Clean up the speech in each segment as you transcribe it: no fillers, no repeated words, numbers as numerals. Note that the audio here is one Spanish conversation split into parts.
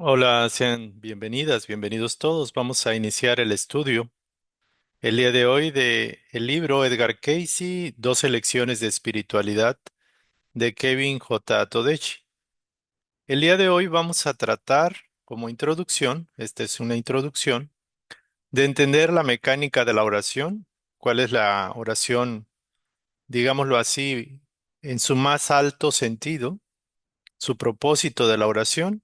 Hola, sean bienvenidas, bienvenidos todos. Vamos a iniciar el estudio el día de hoy de el libro Edgar Cayce, 12 lecciones de espiritualidad de Kevin J. Todechi. El día de hoy vamos a tratar como introducción, esta es una introducción, de entender la mecánica de la oración, cuál es la oración, digámoslo así, en su más alto sentido, su propósito de la oración.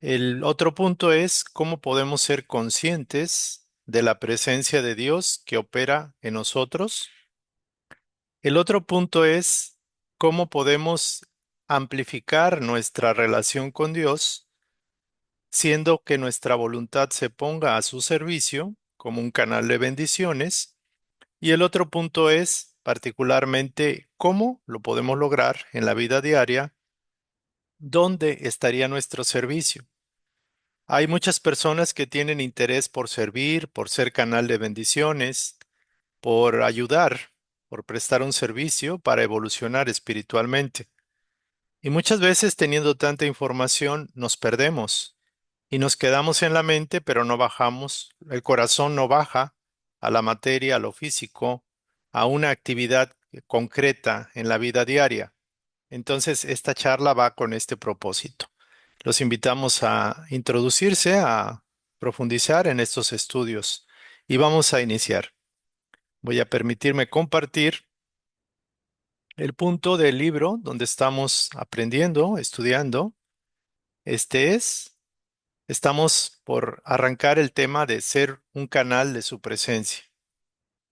El otro punto es cómo podemos ser conscientes de la presencia de Dios que opera en nosotros. El otro punto es cómo podemos amplificar nuestra relación con Dios, siendo que nuestra voluntad se ponga a su servicio como un canal de bendiciones. Y el otro punto es particularmente cómo lo podemos lograr en la vida diaria, dónde estaría nuestro servicio. Hay muchas personas que tienen interés por servir, por ser canal de bendiciones, por ayudar, por prestar un servicio para evolucionar espiritualmente. Y muchas veces teniendo tanta información nos perdemos y nos quedamos en la mente, pero no bajamos, el corazón no baja a la materia, a lo físico, a una actividad concreta en la vida diaria. Entonces, esta charla va con este propósito. Los invitamos a introducirse, a profundizar en estos estudios y vamos a iniciar. Voy a permitirme compartir el punto del libro donde estamos aprendiendo, estudiando. Este es, estamos por arrancar el tema de ser un canal de su presencia.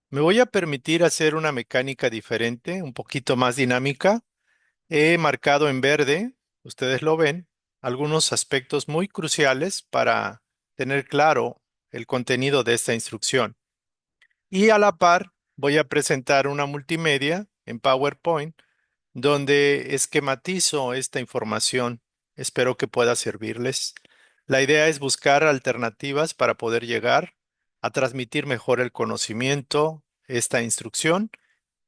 Me voy a permitir hacer una mecánica diferente, un poquito más dinámica. He marcado en verde, ustedes lo ven, algunos aspectos muy cruciales para tener claro el contenido de esta instrucción. Y a la par voy a presentar una multimedia en PowerPoint donde esquematizo esta información. Espero que pueda servirles. La idea es buscar alternativas para poder llegar a transmitir mejor el conocimiento, esta instrucción.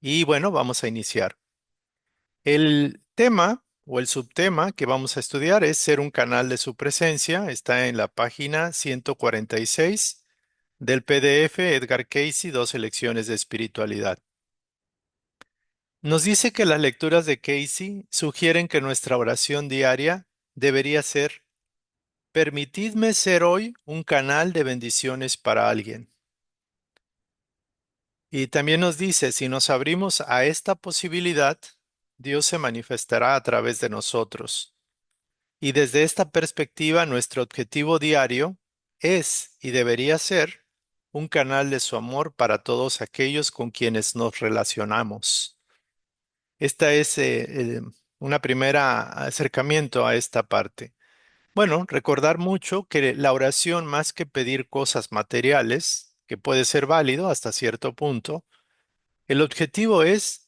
Y bueno, vamos a iniciar. El tema o el subtema que vamos a estudiar es ser un canal de su presencia. Está en la página 146 del PDF Edgar Cayce, 12 lecciones de espiritualidad. Nos dice que las lecturas de Cayce sugieren que nuestra oración diaria debería ser: permitidme ser hoy un canal de bendiciones para alguien. Y también nos dice, si nos abrimos a esta posibilidad, Dios se manifestará a través de nosotros. Y desde esta perspectiva, nuestro objetivo diario es y debería ser un canal de su amor para todos aquellos con quienes nos relacionamos. Esta es una primera acercamiento a esta parte. Bueno, recordar mucho que la oración, más que pedir cosas materiales, que puede ser válido hasta cierto punto, el objetivo es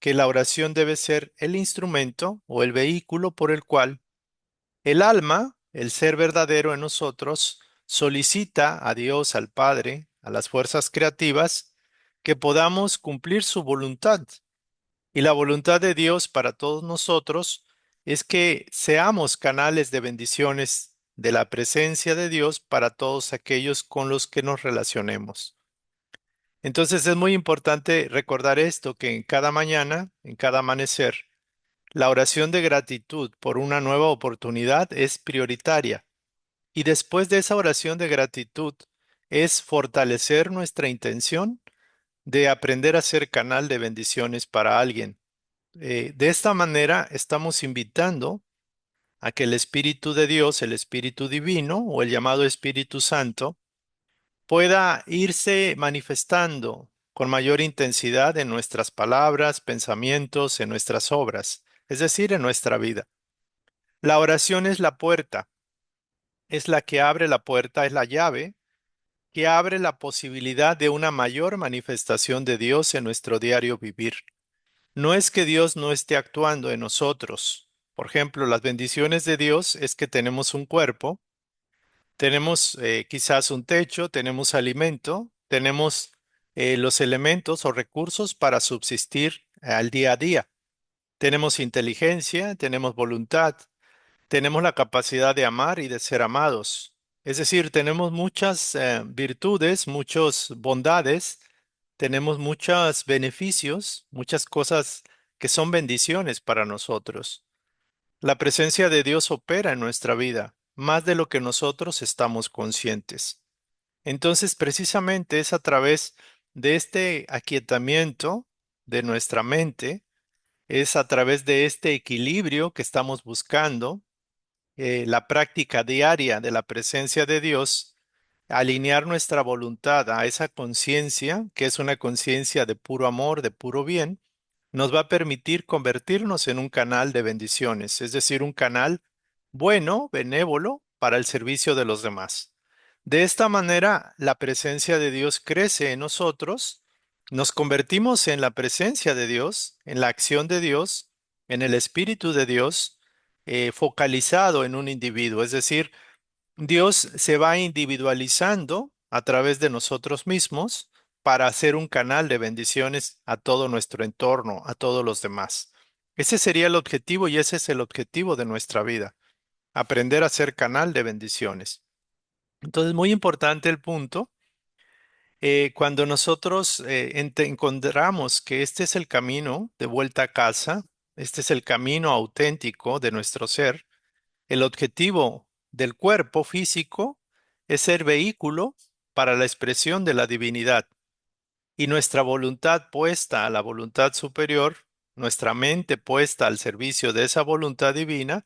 que la oración debe ser el instrumento o el vehículo por el cual el alma, el ser verdadero en nosotros, solicita a Dios, al Padre, a las fuerzas creativas, que podamos cumplir su voluntad. Y la voluntad de Dios para todos nosotros es que seamos canales de bendiciones de la presencia de Dios para todos aquellos con los que nos relacionemos. Entonces es muy importante recordar esto, que en cada mañana, en cada amanecer, la oración de gratitud por una nueva oportunidad es prioritaria. Y después de esa oración de gratitud es fortalecer nuestra intención de aprender a ser canal de bendiciones para alguien. De esta manera estamos invitando a que el Espíritu de Dios, el Espíritu Divino o el llamado Espíritu Santo, pueda irse manifestando con mayor intensidad en nuestras palabras, pensamientos, en nuestras obras, es decir, en nuestra vida. La oración es la puerta, es la que abre la puerta, es la llave que abre la posibilidad de una mayor manifestación de Dios en nuestro diario vivir. No es que Dios no esté actuando en nosotros. Por ejemplo, las bendiciones de Dios es que tenemos un cuerpo, tenemos quizás un techo, tenemos alimento, tenemos los elementos o recursos para subsistir al día a día. Tenemos inteligencia, tenemos voluntad, tenemos la capacidad de amar y de ser amados. Es decir, tenemos muchas virtudes, muchas bondades, tenemos muchos beneficios, muchas cosas que son bendiciones para nosotros. La presencia de Dios opera en nuestra vida más de lo que nosotros estamos conscientes. Entonces, precisamente es a través de este aquietamiento de nuestra mente, es a través de este equilibrio que estamos buscando, la práctica diaria de la presencia de Dios, alinear nuestra voluntad a esa conciencia, que es una conciencia de puro amor, de puro bien, nos va a permitir convertirnos en un canal de bendiciones, es decir, un canal bueno, benévolo, para el servicio de los demás. De esta manera, la presencia de Dios crece en nosotros, nos convertimos en la presencia de Dios, en la acción de Dios, en el Espíritu de Dios, focalizado en un individuo, es decir, Dios se va individualizando a través de nosotros mismos para hacer un canal de bendiciones a todo nuestro entorno, a todos los demás. Ese sería el objetivo y ese es el objetivo de nuestra vida, aprender a ser canal de bendiciones. Entonces, muy importante el punto, cuando nosotros encontramos que este es el camino de vuelta a casa, este es el camino auténtico de nuestro ser, el objetivo del cuerpo físico es ser vehículo para la expresión de la divinidad y nuestra voluntad puesta a la voluntad superior, nuestra mente puesta al servicio de esa voluntad divina,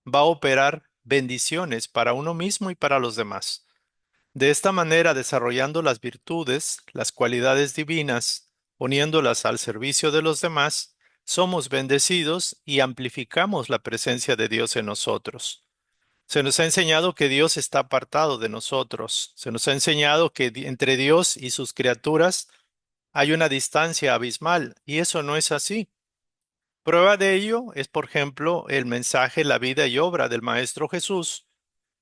va a operar bendiciones para uno mismo y para los demás. De esta manera, desarrollando las virtudes, las cualidades divinas, poniéndolas al servicio de los demás, somos bendecidos y amplificamos la presencia de Dios en nosotros. Se nos ha enseñado que Dios está apartado de nosotros. Se nos ha enseñado que entre Dios y sus criaturas hay una distancia abismal, y eso no es así. Prueba de ello es, por ejemplo, el mensaje, la vida y obra del Maestro Jesús,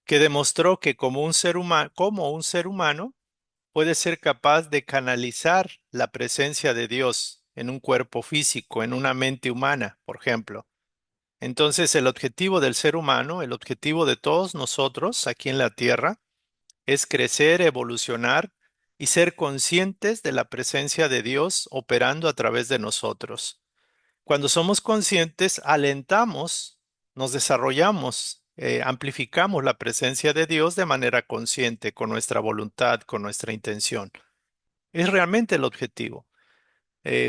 que demostró que como un ser humano puede ser capaz de canalizar la presencia de Dios en un cuerpo físico, en una mente humana, por ejemplo. Entonces, el objetivo del ser humano, el objetivo de todos nosotros aquí en la Tierra, es crecer, evolucionar y ser conscientes de la presencia de Dios operando a través de nosotros. Cuando somos conscientes, alentamos, nos desarrollamos, amplificamos la presencia de Dios de manera consciente, con nuestra voluntad, con nuestra intención. Es realmente el objetivo.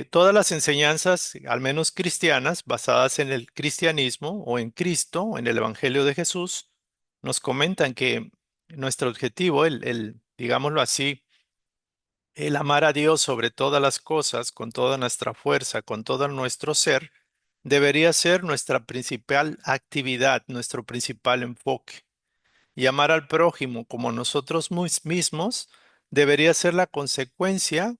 Todas las enseñanzas, al menos cristianas, basadas en el cristianismo o en Cristo, o en el Evangelio de Jesús, nos comentan que nuestro objetivo, digámoslo así, el amar a Dios sobre todas las cosas, con toda nuestra fuerza, con todo nuestro ser, debería ser nuestra principal actividad, nuestro principal enfoque. Y amar al prójimo como nosotros mismos debería ser la consecuencia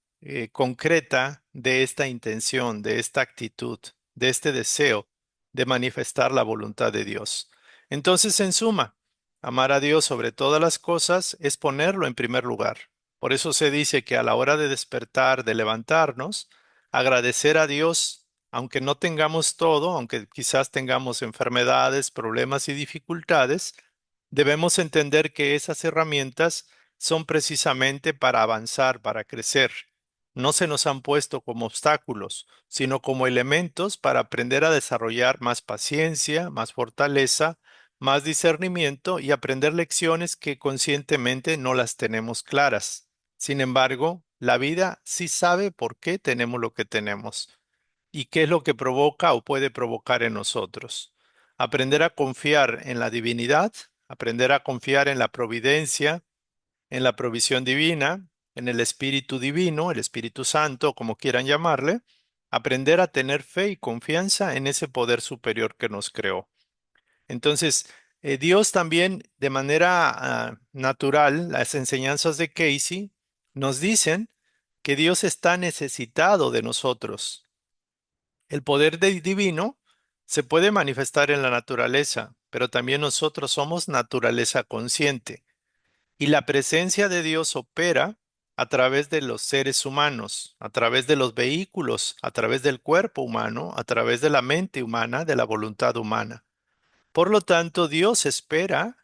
concreta de esta intención, de esta actitud, de este deseo de manifestar la voluntad de Dios. Entonces, en suma, amar a Dios sobre todas las cosas es ponerlo en primer lugar. Por eso se dice que a la hora de despertar, de levantarnos, agradecer a Dios, aunque no tengamos todo, aunque quizás tengamos enfermedades, problemas y dificultades, debemos entender que esas herramientas son precisamente para avanzar, para crecer. No se nos han puesto como obstáculos, sino como elementos para aprender a desarrollar más paciencia, más fortaleza, más discernimiento y aprender lecciones que conscientemente no las tenemos claras. Sin embargo, la vida sí sabe por qué tenemos lo que tenemos y qué es lo que provoca o puede provocar en nosotros. Aprender a confiar en la divinidad, aprender a confiar en la providencia, en la provisión divina, en el Espíritu Divino, el Espíritu Santo, como quieran llamarle, aprender a tener fe y confianza en ese poder superior que nos creó. Entonces, Dios también, de manera natural, las enseñanzas de Casey nos dicen que Dios está necesitado de nosotros. El poder divino se puede manifestar en la naturaleza, pero también nosotros somos naturaleza consciente. Y la presencia de Dios opera a través de los seres humanos, a través de los vehículos, a través del cuerpo humano, a través de la mente humana, de la voluntad humana. Por lo tanto, Dios espera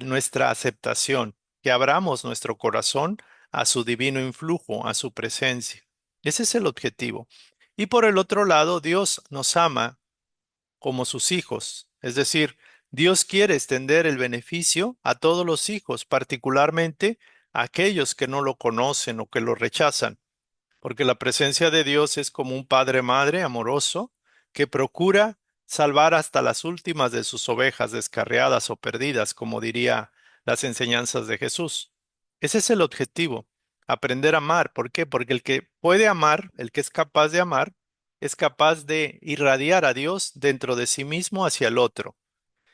nuestra aceptación, que abramos nuestro corazón a su divino influjo, a su presencia. Ese es el objetivo. Y por el otro lado, Dios nos ama como sus hijos. Es decir, Dios quiere extender el beneficio a todos los hijos, particularmente a aquellos que no lo conocen o que lo rechazan, porque la presencia de Dios es como un padre-madre amoroso que procura salvar hasta las últimas de sus ovejas descarriadas o perdidas, como diría las enseñanzas de Jesús. Ese es el objetivo, aprender a amar. ¿Por qué? Porque el que puede amar, el que es capaz de amar, es capaz de irradiar a Dios dentro de sí mismo hacia el otro.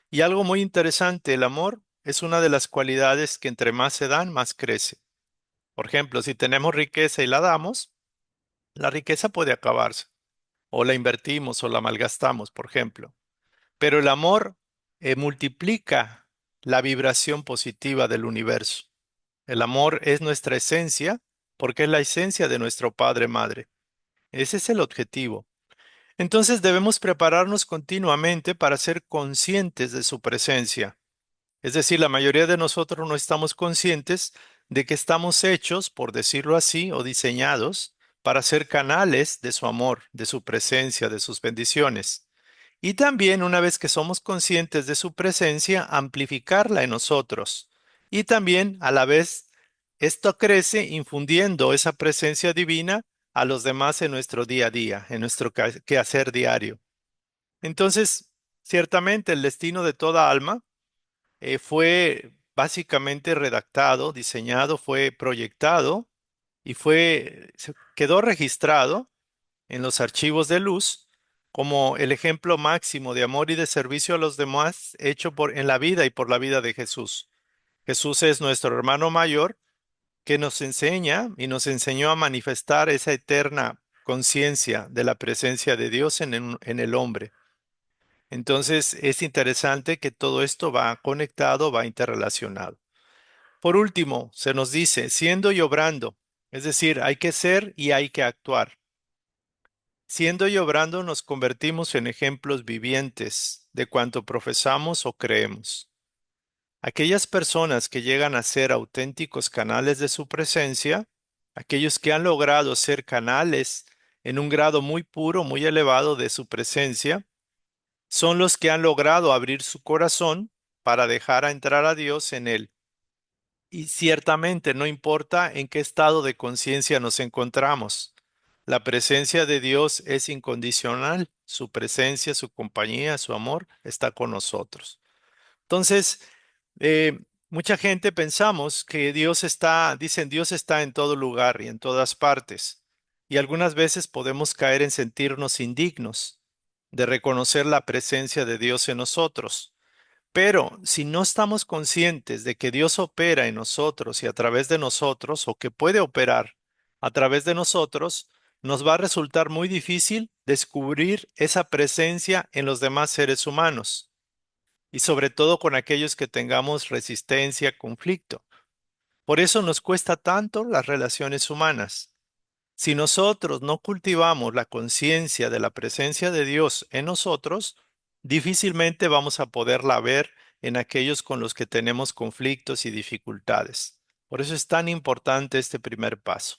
Y algo muy interesante, el amor es una de las cualidades que entre más se dan, más crece. Por ejemplo, si tenemos riqueza y la damos, la riqueza puede acabarse, o la invertimos o la malgastamos, por ejemplo. Pero el amor multiplica la vibración positiva del universo. El amor es nuestra esencia porque es la esencia de nuestro Padre Madre. Ese es el objetivo. Entonces debemos prepararnos continuamente para ser conscientes de su presencia. Es decir, la mayoría de nosotros no estamos conscientes de que estamos hechos, por decirlo así, o diseñados para ser canales de su amor, de su presencia, de sus bendiciones. Y también, una vez que somos conscientes de su presencia, amplificarla en nosotros. Y también, a la vez, esto crece infundiendo esa presencia divina a los demás en nuestro día a día, en nuestro quehacer diario. Entonces, ciertamente el destino de toda alma fue básicamente redactado, diseñado, fue proyectado y quedó registrado en los archivos de luz como el ejemplo máximo de amor y de servicio a los demás hecho en la vida y por la vida de Jesús. Jesús es nuestro hermano mayor que nos enseña y nos enseñó a manifestar esa eterna conciencia de la presencia de Dios en el hombre. Entonces es interesante que todo esto va conectado, va interrelacionado. Por último, se nos dice, siendo y obrando, es decir, hay que ser y hay que actuar. Siendo y obrando nos convertimos en ejemplos vivientes de cuanto profesamos o creemos. Aquellas personas que llegan a ser auténticos canales de su presencia, aquellos que han logrado ser canales en un grado muy puro, muy elevado de su presencia, son los que han logrado abrir su corazón para dejar a entrar a Dios en él. Y ciertamente no importa en qué estado de conciencia nos encontramos. La presencia de Dios es incondicional. Su presencia, su compañía, su amor está con nosotros. Entonces, mucha gente pensamos que dicen Dios está en todo lugar y en todas partes. Y algunas veces podemos caer en sentirnos indignos de reconocer la presencia de Dios en nosotros. Pero si no estamos conscientes de que Dios opera en nosotros y a través de nosotros, o que puede operar a través de nosotros, nos va a resultar muy difícil descubrir esa presencia en los demás seres humanos y sobre todo con aquellos que tengamos resistencia, conflicto. Por eso nos cuesta tanto las relaciones humanas. Si nosotros no cultivamos la conciencia de la presencia de Dios en nosotros, difícilmente vamos a poderla ver en aquellos con los que tenemos conflictos y dificultades. Por eso es tan importante este primer paso.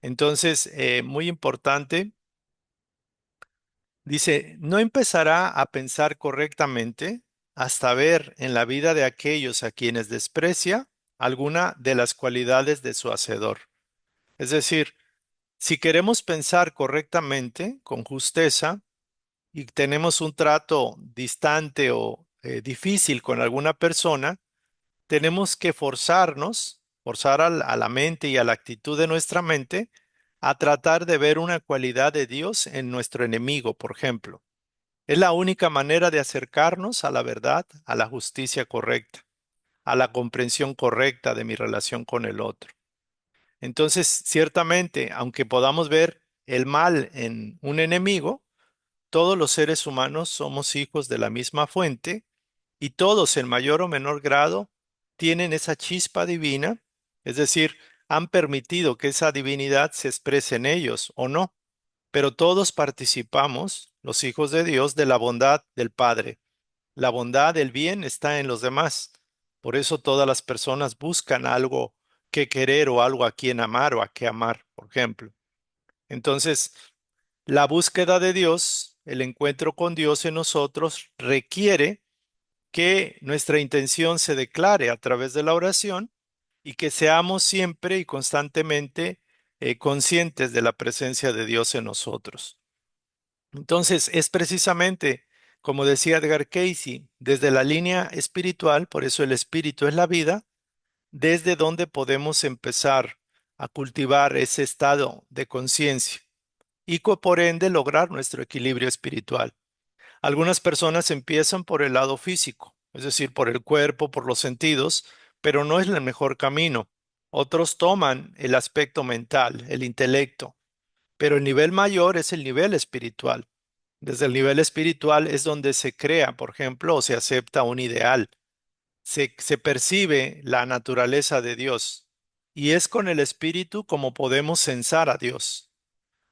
Entonces, muy importante, dice, no empezará a pensar correctamente hasta ver en la vida de aquellos a quienes desprecia alguna de las cualidades de su hacedor. Es decir, si queremos pensar correctamente, con justeza, y tenemos un trato distante o difícil con alguna persona, tenemos que forzar a la mente y a la actitud de nuestra mente a tratar de ver una cualidad de Dios en nuestro enemigo, por ejemplo. Es la única manera de acercarnos a la verdad, a la justicia correcta, a la comprensión correcta de mi relación con el otro. Entonces, ciertamente, aunque podamos ver el mal en un enemigo, todos los seres humanos somos hijos de la misma fuente y todos en mayor o menor grado tienen esa chispa divina, es decir, han permitido que esa divinidad se exprese en ellos o no, pero todos participamos, los hijos de Dios, de la bondad del Padre. La bondad, el bien está en los demás. Por eso todas las personas buscan algo que querer o algo a quien amar o a qué amar, por ejemplo. Entonces, la búsqueda de Dios, el encuentro con Dios en nosotros requiere que nuestra intención se declare a través de la oración y que seamos siempre y constantemente conscientes de la presencia de Dios en nosotros. Entonces, es precisamente, como decía Edgar Cayce, desde la línea espiritual, por eso el espíritu es la vida, desde donde podemos empezar a cultivar ese estado de conciencia y por ende lograr nuestro equilibrio espiritual. Algunas personas empiezan por el lado físico, es decir, por el cuerpo, por los sentidos, pero no es el mejor camino. Otros toman el aspecto mental, el intelecto, pero el nivel mayor es el nivel espiritual. Desde el nivel espiritual es donde se crea, por ejemplo, o se acepta un ideal, se percibe la naturaleza de Dios y es con el espíritu como podemos censar a Dios.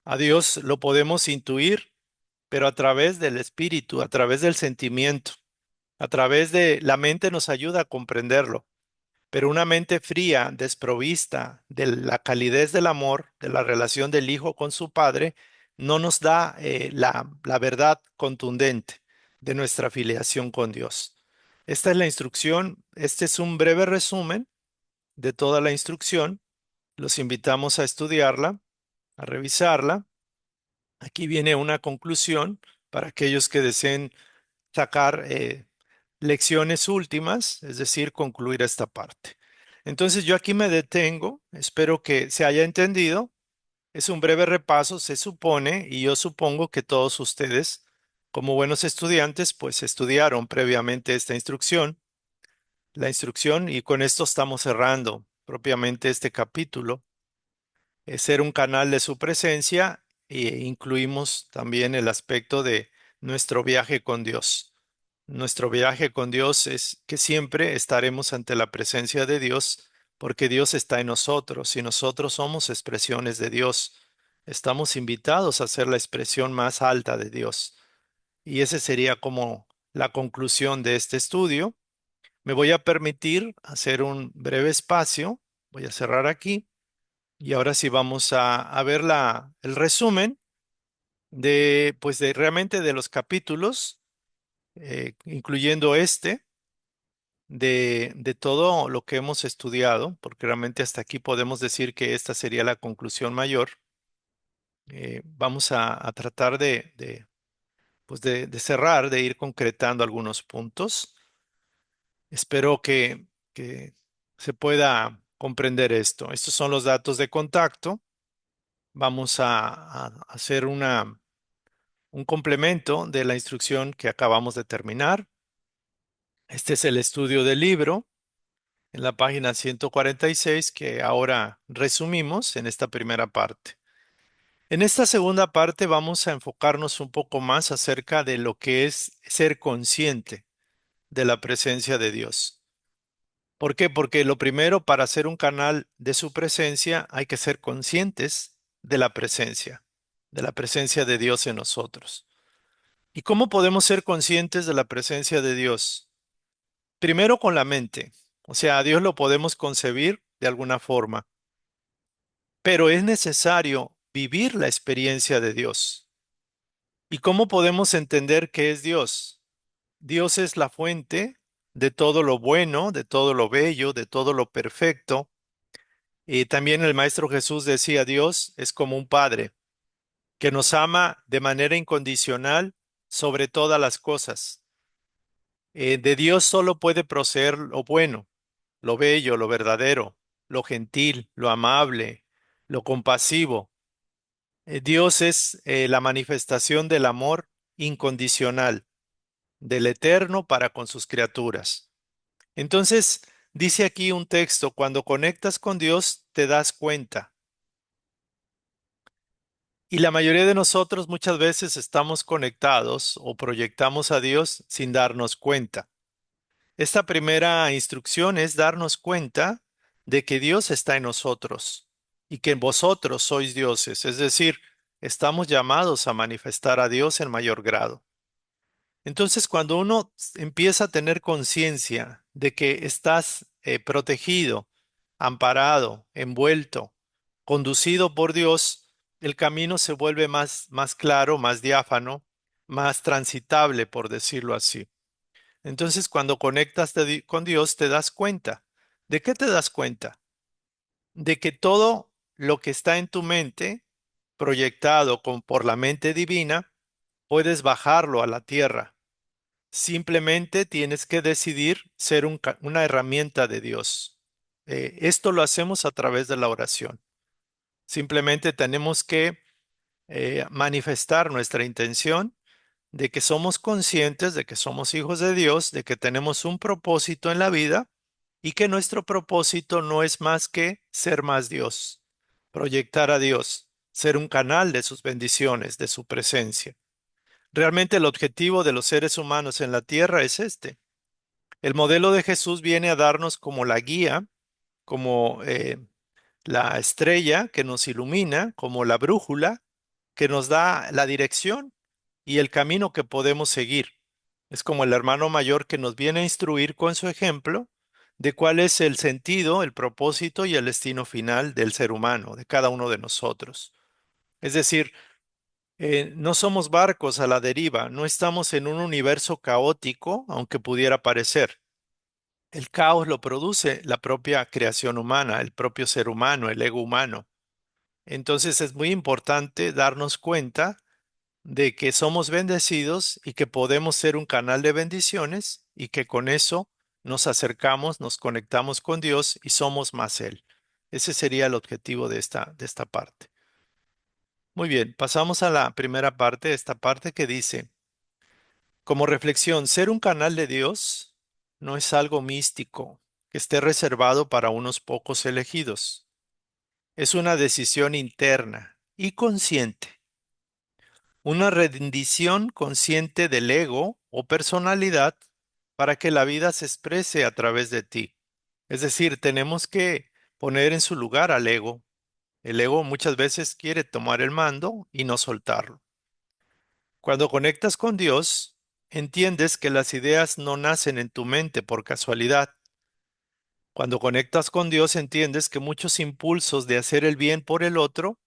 A Dios lo podemos intuir, pero a través del espíritu, a través del sentimiento, a través de la mente nos ayuda a comprenderlo. Pero una mente fría, desprovista de la calidez del amor, de la relación del hijo con su padre, no nos da la verdad contundente de nuestra filiación con Dios. Esta es la instrucción, este es un breve resumen de toda la instrucción. Los invitamos a estudiarla, a revisarla. Aquí viene una conclusión para aquellos que deseen sacar lecciones últimas, es decir, concluir esta parte. Entonces yo aquí me detengo, espero que se haya entendido. Es un breve repaso, se supone, y yo supongo que todos ustedes, como buenos estudiantes, pues estudiaron previamente esta instrucción, la instrucción, y con esto estamos cerrando propiamente este capítulo. Ser un canal de su presencia e incluimos también el aspecto de nuestro viaje con Dios. Nuestro viaje con Dios es que siempre estaremos ante la presencia de Dios porque Dios está en nosotros y nosotros somos expresiones de Dios. Estamos invitados a ser la expresión más alta de Dios. Y ese sería como la conclusión de este estudio. Me voy a permitir hacer un breve espacio. Voy a cerrar aquí y ahora sí vamos a ver el resumen de, pues de realmente de los capítulos, incluyendo este de todo lo que hemos estudiado, porque realmente hasta aquí podemos decir que esta sería la conclusión mayor. Vamos a tratar pues de cerrar, de ir concretando algunos puntos. Espero que se pueda comprender esto. Estos son los datos de contacto. Vamos a hacer un complemento de la instrucción que acabamos de terminar. Este es el estudio del libro en la página 146 que ahora resumimos en esta primera parte. En esta segunda parte vamos a enfocarnos un poco más acerca de lo que es ser consciente de la presencia de Dios. ¿Por qué? Porque lo primero, para ser un canal de su presencia, hay que ser conscientes de la presencia de Dios en nosotros. ¿Y cómo podemos ser conscientes de la presencia de Dios? Primero con la mente. O sea, a Dios lo podemos concebir de alguna forma, pero es necesario vivir la experiencia de Dios. ¿Y cómo podemos entender qué es Dios? Dios es la fuente de todo lo bueno, de todo lo bello, de todo lo perfecto. Y también el Maestro Jesús decía, Dios es como un padre que nos ama de manera incondicional sobre todas las cosas. De Dios solo puede proceder lo bueno, lo bello, lo verdadero, lo gentil, lo amable, lo compasivo. Dios es la manifestación del amor incondicional, del eterno para con sus criaturas. Entonces, dice aquí un texto, cuando conectas con Dios, te das cuenta. Y la mayoría de nosotros muchas veces estamos conectados o proyectamos a Dios sin darnos cuenta. Esta primera instrucción es darnos cuenta de que Dios está en nosotros y que vosotros sois dioses, es decir, estamos llamados a manifestar a Dios en mayor grado. Entonces, cuando uno empieza a tener conciencia de que estás protegido, amparado, envuelto, conducido por Dios, el camino se vuelve más claro, más diáfano, más transitable, por decirlo así. Entonces, cuando conectas con Dios, te das cuenta. ¿De qué te das cuenta? De que todo lo que está en tu mente, proyectado por la mente divina, puedes bajarlo a la tierra. Simplemente tienes que decidir ser una herramienta de Dios. Esto lo hacemos a través de la oración. Simplemente tenemos que manifestar nuestra intención de que somos conscientes de que somos hijos de Dios, de que tenemos un propósito en la vida y que nuestro propósito no es más que ser más Dios, proyectar a Dios, ser un canal de sus bendiciones, de su presencia. Realmente el objetivo de los seres humanos en la tierra es este. El modelo de Jesús viene a darnos como la guía, como la estrella que nos ilumina, como la brújula que nos da la dirección y el camino que podemos seguir. Es como el hermano mayor que nos viene a instruir con su ejemplo de cuál es el sentido, el propósito y el destino final del ser humano, de cada uno de nosotros. Es decir, no somos barcos a la deriva, no estamos en un universo caótico, aunque pudiera parecer. El caos lo produce la propia creación humana, el propio ser humano, el ego humano. Entonces es muy importante darnos cuenta de que somos bendecidos y que podemos ser un canal de bendiciones y que con eso nos acercamos, nos conectamos con Dios y somos más Él. Ese sería el objetivo de esta parte. Muy bien, pasamos a la primera parte, esta parte que dice, como reflexión, ser un canal de Dios no es algo místico que esté reservado para unos pocos elegidos. Es una decisión interna y consciente, una rendición consciente del ego o personalidad para que la vida se exprese a través de ti. Es decir, tenemos que poner en su lugar al ego. El ego muchas veces quiere tomar el mando y no soltarlo. Cuando conectas con Dios, entiendes que las ideas no nacen en tu mente por casualidad. Cuando conectas con Dios, entiendes que muchos impulsos de hacer el bien por el otro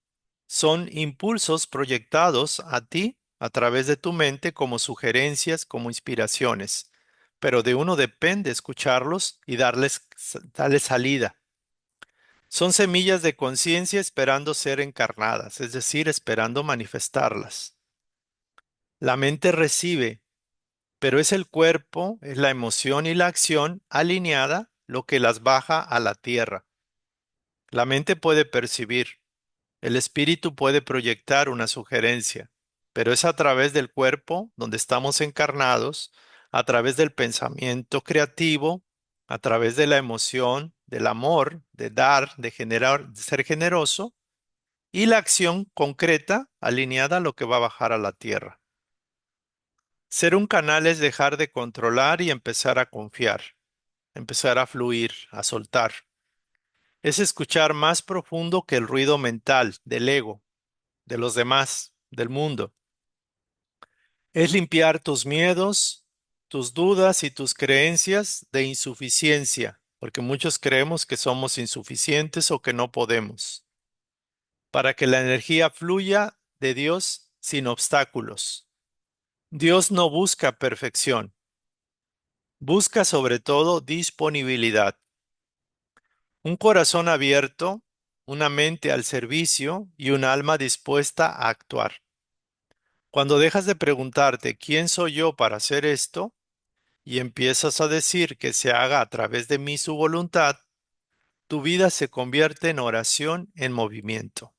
son impulsos proyectados a ti a través de tu mente como sugerencias, como inspiraciones, pero de uno depende escucharlos y darles salida. Son semillas de conciencia esperando ser encarnadas, es decir, esperando manifestarlas. La mente recibe, pero es el cuerpo, es la emoción y la acción alineada lo que las baja a la tierra. La mente puede percibir, el espíritu puede proyectar una sugerencia, pero es a través del cuerpo donde estamos encarnados, a través del pensamiento creativo, a través de la emoción, del amor, de dar, de generar, de ser generoso, y la acción concreta alineada a lo que va a bajar a la tierra. Ser un canal es dejar de controlar y empezar a confiar, empezar a fluir, a soltar. Es escuchar más profundo que el ruido mental del ego, de los demás, del mundo. Es limpiar tus miedos, tus dudas y tus creencias de insuficiencia, porque muchos creemos que somos insuficientes o que no podemos, para que la energía fluya de Dios sin obstáculos. Dios no busca perfección, busca sobre todo disponibilidad. Un corazón abierto, una mente al servicio y un alma dispuesta a actuar. Cuando dejas de preguntarte quién soy yo para hacer esto y empiezas a decir que se haga a través de mí su voluntad, tu vida se convierte en oración en movimiento.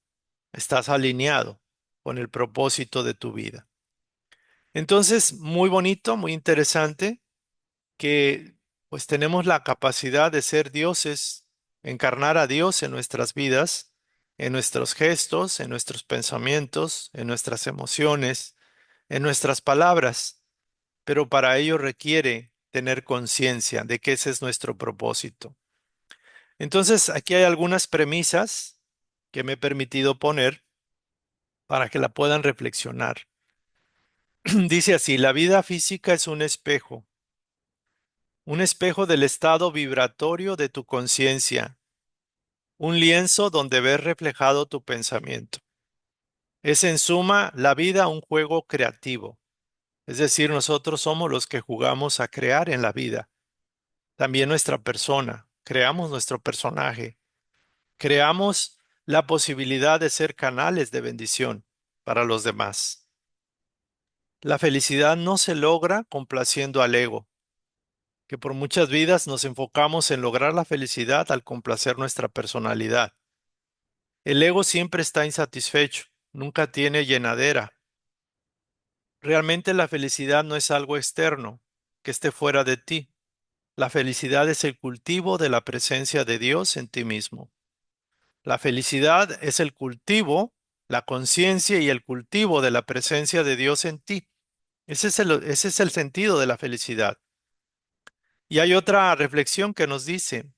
Estás alineado con el propósito de tu vida. Entonces, muy bonito, muy interesante que pues tenemos la capacidad de ser dioses, encarnar a Dios en nuestras vidas, en nuestros gestos, en nuestros pensamientos, en nuestras emociones, en nuestras palabras, pero para ello requiere tener conciencia de que ese es nuestro propósito. Entonces, aquí hay algunas premisas que me he permitido poner para que la puedan reflexionar. Dice así, la vida física es un espejo del estado vibratorio de tu conciencia, un lienzo donde ves reflejado tu pensamiento. Es en suma la vida un juego creativo, es decir, nosotros somos los que jugamos a crear en la vida, también nuestra persona, creamos nuestro personaje, creamos la posibilidad de ser canales de bendición para los demás. La felicidad no se logra complaciendo al ego, que por muchas vidas nos enfocamos en lograr la felicidad al complacer nuestra personalidad. El ego siempre está insatisfecho, nunca tiene llenadera. Realmente la felicidad no es algo externo, que esté fuera de ti. La felicidad es el cultivo de la presencia de Dios en ti mismo. La felicidad es el cultivo, la conciencia y el cultivo de la presencia de Dios en ti. Ese es el sentido de la felicidad. Y hay otra reflexión que nos dice,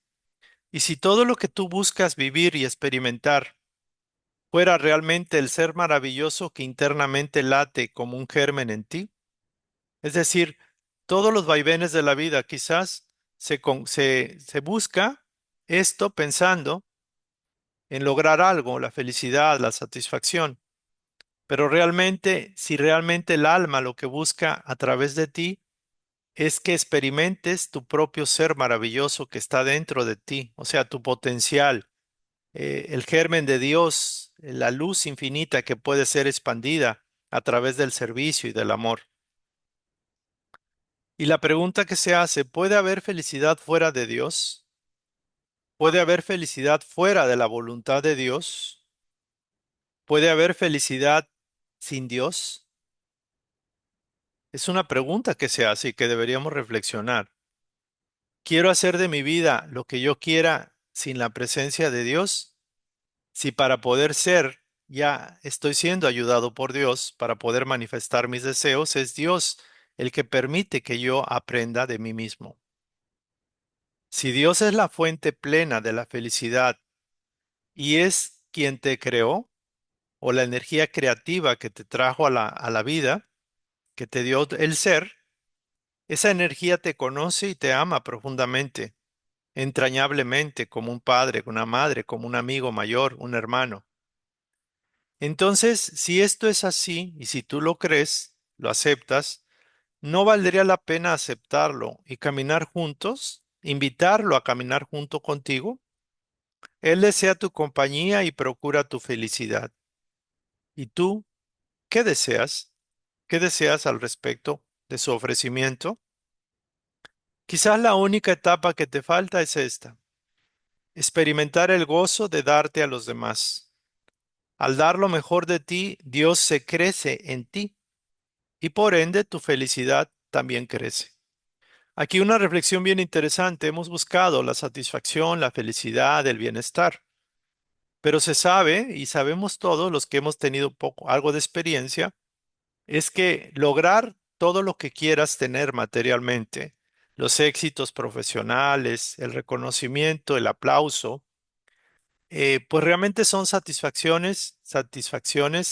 ¿y si todo lo que tú buscas vivir y experimentar fuera realmente el ser maravilloso que internamente late como un germen en ti? Es decir, todos los vaivenes de la vida quizás se busca esto pensando en lograr algo, la felicidad, la satisfacción, pero realmente, si realmente el alma lo que busca a través de ti es que experimentes tu propio ser maravilloso que está dentro de ti, o sea, tu potencial, el germen de Dios, la luz infinita que puede ser expandida a través del servicio y del amor. Y la pregunta que se hace, ¿puede haber felicidad fuera de Dios? ¿Puede haber felicidad fuera de la voluntad de Dios? ¿Puede haber felicidad sin Dios? Es una pregunta que se hace y que deberíamos reflexionar. ¿Quiero hacer de mi vida lo que yo quiera sin la presencia de Dios? Si para poder ser ya estoy siendo ayudado por Dios para poder manifestar mis deseos, es Dios el que permite que yo aprenda de mí mismo. Si Dios es la fuente plena de la felicidad y es quien te creó, o la energía creativa que te trajo a la vida, que te dio el ser, esa energía te conoce y te ama profundamente, entrañablemente, como un padre, una madre, como un amigo mayor, un hermano. Entonces, si esto es así y si tú lo crees, lo aceptas, ¿no valdría la pena aceptarlo y caminar juntos, invitarlo a caminar junto contigo? Él desea tu compañía y procura tu felicidad. ¿Y tú qué deseas? ¿Qué deseas al respecto de su ofrecimiento? Quizás la única etapa que te falta es esta, experimentar el gozo de darte a los demás. Al dar lo mejor de ti, Dios se crece en ti y por ende tu felicidad también crece. Aquí una reflexión bien interesante. Hemos buscado la satisfacción, la felicidad, el bienestar, pero se sabe y sabemos todos los que hemos tenido algo de experiencia, es que lograr todo lo que quieras tener materialmente, los éxitos profesionales, el reconocimiento, el aplauso, pues realmente son satisfacciones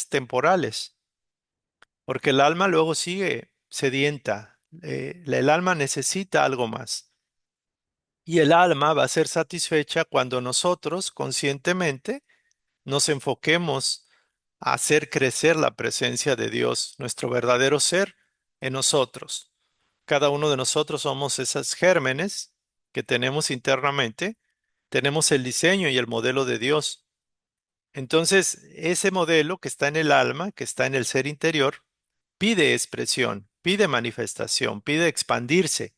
temporales, porque el alma luego sigue sedienta, el alma necesita algo más. Y el alma va a ser satisfecha cuando nosotros conscientemente nos enfoquemos a hacer crecer la presencia de Dios, nuestro verdadero ser, en nosotros. Cada uno de nosotros somos esas gérmenes que tenemos internamente, tenemos el diseño y el modelo de Dios. Entonces, ese modelo que está en el alma, que está en el ser interior, pide expresión, pide manifestación, pide expandirse.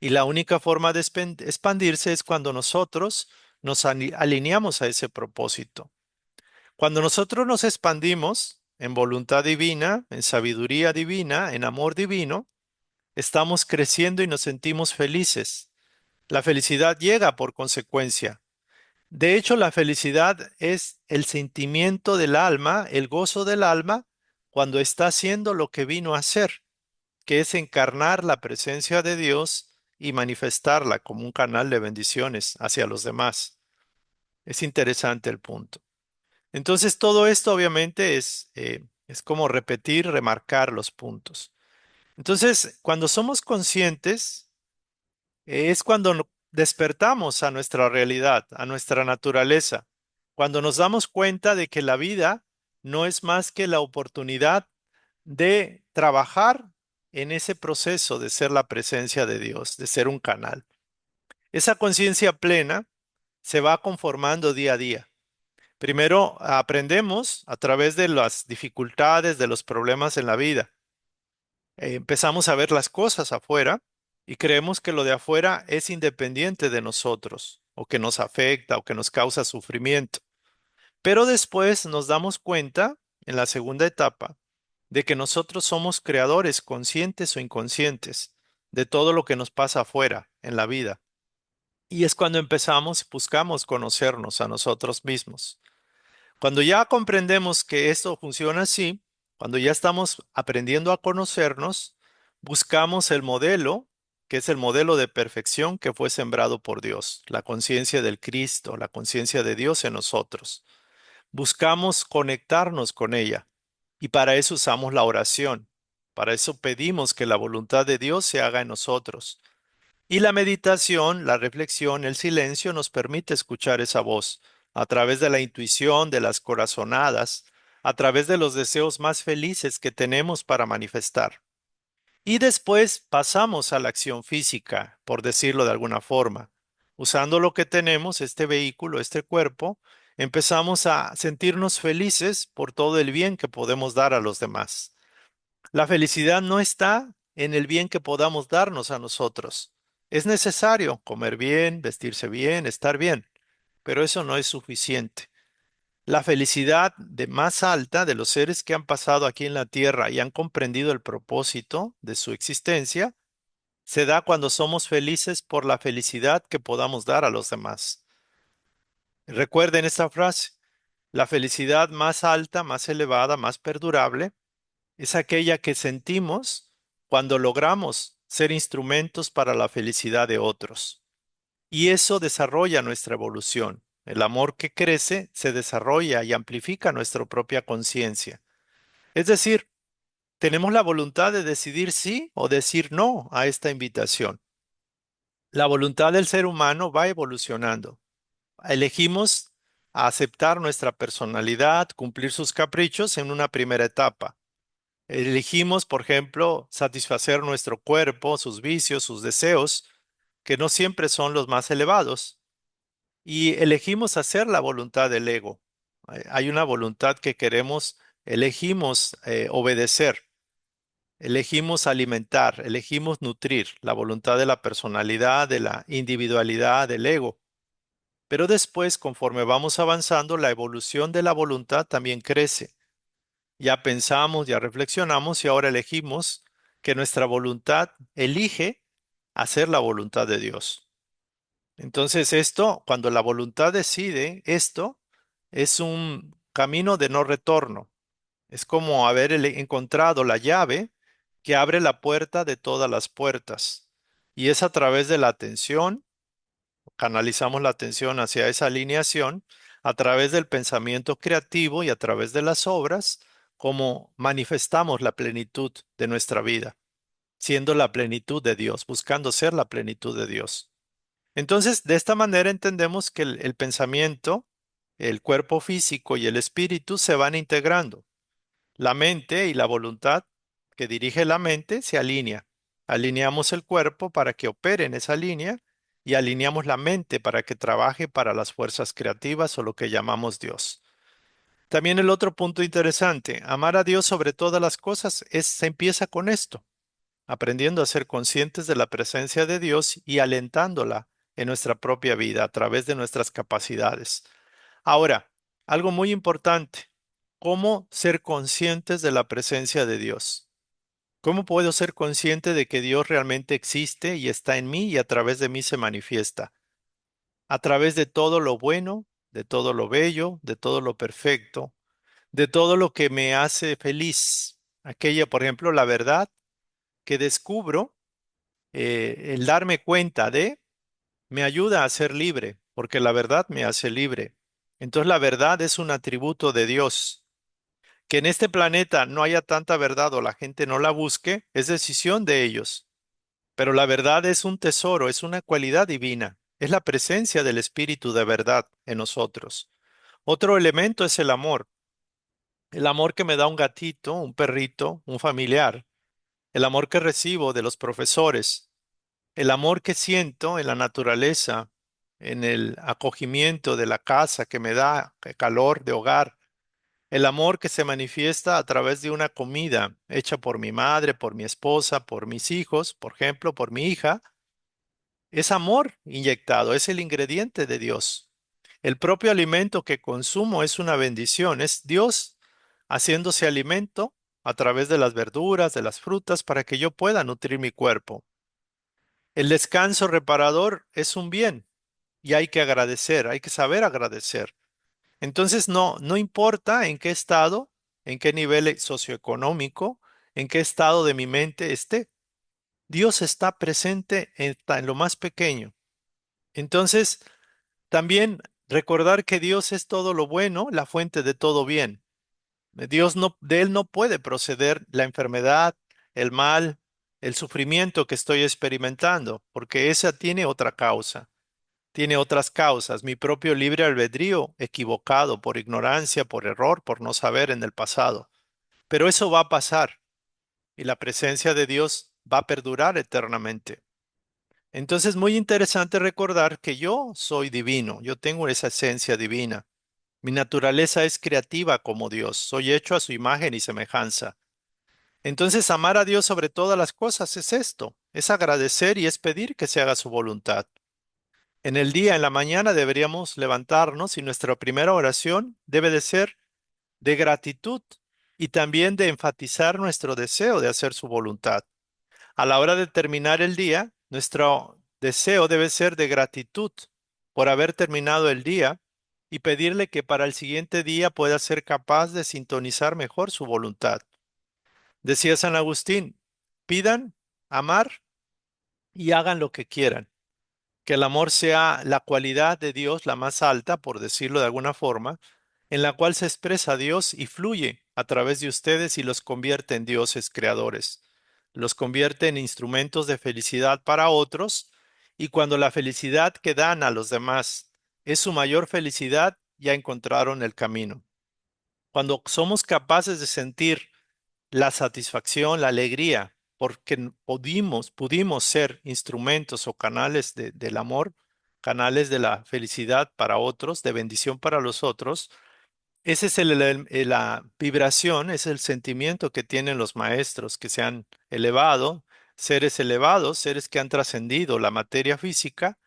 Y la única forma de expandirse es cuando nosotros nos alineamos a ese propósito. Cuando nosotros nos expandimos en voluntad divina, en sabiduría divina, en amor divino, estamos creciendo y nos sentimos felices. La felicidad llega por consecuencia. De hecho, la felicidad es el sentimiento del alma, el gozo del alma, cuando está haciendo lo que vino a hacer, que es encarnar la presencia de Dios y manifestarla como un canal de bendiciones hacia los demás. Es interesante el punto. Entonces, todo esto obviamente es Es como repetir, remarcar los puntos. Entonces, cuando somos conscientes, es cuando despertamos a nuestra realidad, a nuestra naturaleza, cuando nos damos cuenta de que la vida no es más que la oportunidad de trabajar en ese proceso de ser la presencia de Dios, de ser un canal. Esa conciencia plena se va conformando día a día. Primero aprendemos a través de las dificultades, de los problemas en la vida. Empezamos a ver las cosas afuera y creemos que lo de afuera es independiente de nosotros, o que nos afecta, o que nos causa sufrimiento. Pero después nos damos cuenta, en la segunda etapa, de que nosotros somos creadores conscientes o inconscientes de todo lo que nos pasa afuera en la vida. Y es cuando buscamos conocernos a nosotros mismos. Cuando ya comprendemos que esto funciona así, cuando ya estamos aprendiendo a conocernos, buscamos el modelo, que es el modelo de perfección que fue sembrado por Dios, la conciencia del Cristo, la conciencia de Dios en nosotros. Buscamos conectarnos con ella y para eso usamos la oración. Para eso pedimos que la voluntad de Dios se haga en nosotros. Y la meditación, la reflexión, el silencio nos permite escuchar esa voz a través de la intuición, de las corazonadas, a través de los deseos más felices que tenemos para manifestar. Y después pasamos a la acción física, por decirlo de alguna forma. Usando lo que tenemos, este vehículo, este cuerpo, empezamos a sentirnos felices por todo el bien que podemos dar a los demás. La felicidad no está en el bien que podamos darnos a nosotros. Es necesario comer bien, vestirse bien, estar bien, pero eso no es suficiente. La felicidad de más alta de los seres que han pasado aquí en la tierra y han comprendido el propósito de su existencia se da cuando somos felices por la felicidad que podamos dar a los demás. Recuerden esta frase, la felicidad más alta, más elevada, más perdurable es aquella que sentimos cuando logramos ser instrumentos para la felicidad de otros. Y eso desarrolla nuestra evolución. El amor que crece se desarrolla y amplifica nuestra propia conciencia. Es decir, tenemos la voluntad de decidir sí o decir no a esta invitación. La voluntad del ser humano va evolucionando. Elegimos aceptar nuestra personalidad, cumplir sus caprichos en una primera etapa. Elegimos, por ejemplo, satisfacer nuestro cuerpo, sus vicios, sus deseos, que no siempre son los más elevados. Y elegimos hacer la voluntad del ego. Hay una voluntad que queremos, elegimos obedecer, elegimos alimentar, elegimos nutrir la voluntad de la personalidad, de la individualidad, del ego. Pero después, conforme vamos avanzando, la evolución de la voluntad también crece. Ya pensamos, ya reflexionamos y ahora elegimos que nuestra voluntad elige hacer la voluntad de Dios. Entonces esto, cuando la voluntad decide esto, es un camino de no retorno. Es como haber encontrado la llave que abre la puerta de todas las puertas. Y es a través de la atención, canalizamos la atención hacia esa alineación, a través del pensamiento creativo y a través de las obras, como manifestamos la plenitud de nuestra vida, siendo la plenitud de Dios, buscando ser la plenitud de Dios. Entonces, de esta manera entendemos que el pensamiento, el cuerpo físico y el espíritu se van integrando. La mente y la voluntad que dirige la mente se alinea. Alineamos el cuerpo para que opere en esa línea y alineamos la mente para que trabaje para las fuerzas creativas o lo que llamamos Dios. También el otro punto interesante, amar a Dios sobre todas las cosas, se empieza con esto, aprendiendo a ser conscientes de la presencia de Dios y alentándola en nuestra propia vida a través de nuestras capacidades. Ahora, algo muy importante, ¿cómo ser conscientes de la presencia de Dios? ¿Cómo puedo ser consciente de que Dios realmente existe y está en mí y a través de mí se manifiesta? A través de todo lo bueno, de todo lo bello, de todo lo perfecto, de todo lo que me hace feliz. Aquella, por ejemplo, la verdad que descubro, el darme cuenta de, me ayuda a ser libre, porque la verdad me hace libre. Entonces la verdad es un atributo de Dios. Que en este planeta no haya tanta verdad o la gente no la busque, es decisión de ellos. Pero la verdad es un tesoro, es una cualidad divina, es la presencia del Espíritu de verdad en nosotros. Otro elemento es el amor que me da un gatito, un perrito, un familiar, el amor que recibo de los profesores, el amor que siento en la naturaleza, en el acogimiento de la casa que me da calor de hogar, el amor que se manifiesta a través de una comida hecha por mi madre, por mi esposa, por mis hijos, por ejemplo, por mi hija, es amor inyectado, es el ingrediente de Dios. El propio alimento que consumo es una bendición, es Dios haciéndose alimento a través de las verduras, de las frutas, para que yo pueda nutrir mi cuerpo. El descanso reparador es un bien y hay que agradecer, hay que saber agradecer. Entonces no importa en qué estado, en qué nivel socioeconómico, en qué estado de mi mente esté, Dios está presente en lo más pequeño. Entonces, también recordar que Dios es todo lo bueno, la fuente de todo bien. Dios no, de él no puede proceder la enfermedad, el mal, el sufrimiento que estoy experimentando, porque esa tiene otra causa, tiene otras causas, mi propio libre albedrío equivocado por ignorancia, por error, por no saber en el pasado. Pero eso va a pasar y la presencia de Dios va a perdurar eternamente. Entonces, muy interesante recordar que yo soy divino, yo tengo esa esencia divina. Mi naturaleza es creativa como Dios, soy hecho a su imagen y semejanza. Entonces, amar a Dios sobre todas las cosas es esto, es agradecer y es pedir que se haga su voluntad. En el día, en la mañana, deberíamos levantarnos y nuestra primera oración debe de ser de gratitud y también de enfatizar nuestro deseo de hacer su voluntad. A la hora de terminar el día, nuestro deseo debe ser de gratitud por haber terminado el día y pedirle que para el siguiente día pueda ser capaz de sintonizar mejor su voluntad. Decía San Agustín, pidan, amar y hagan lo que quieran. Que el amor sea la cualidad de Dios la más alta, por decirlo de alguna forma, en la cual se expresa Dios y fluye a través de ustedes y los convierte en dioses creadores. Los convierte en instrumentos de felicidad para otros y cuando la felicidad que dan a los demás es su mayor felicidad, ya encontraron el camino. Cuando somos capaces de sentir la satisfacción, la alegría, porque pudimos ser instrumentos o canales del amor, canales de la felicidad para otros, de bendición para los otros. Ese es la vibración, es el sentimiento que tienen los maestros que se han elevado, seres elevados, seres que han trascendido la materia física,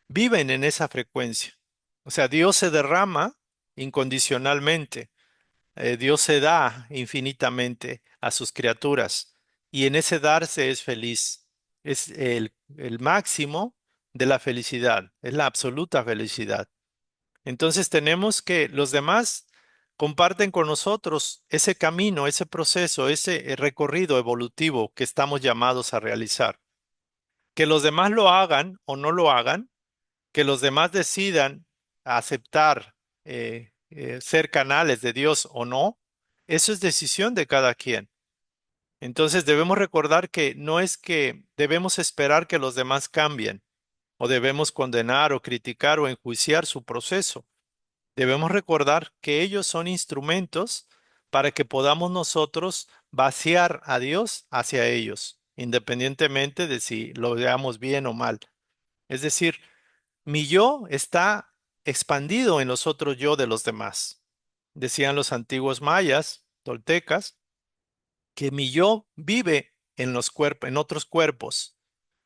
viven en esa frecuencia. O sea, Dios se derrama incondicionalmente. Dios se da infinitamente a sus criaturas y en ese darse es feliz. Es el máximo de la felicidad, es la absoluta felicidad. Entonces tenemos que los demás comparten con nosotros ese camino, ese proceso, ese recorrido evolutivo que estamos llamados a realizar. Que los demás lo hagan o no lo hagan, que los demás decidan aceptar ser canales de Dios o no, eso es decisión de cada quien. Entonces debemos recordar que no es que debemos esperar que los demás cambien o debemos condenar o criticar o enjuiciar su proceso. Debemos recordar que ellos son instrumentos para que podamos nosotros vaciar a Dios hacia ellos, independientemente de si lo veamos bien o mal. Es decir, mi yo está expandido en los otros yo de los demás. Decían los antiguos mayas, toltecas, que mi yo vive en los cuerpos, en otros cuerpos.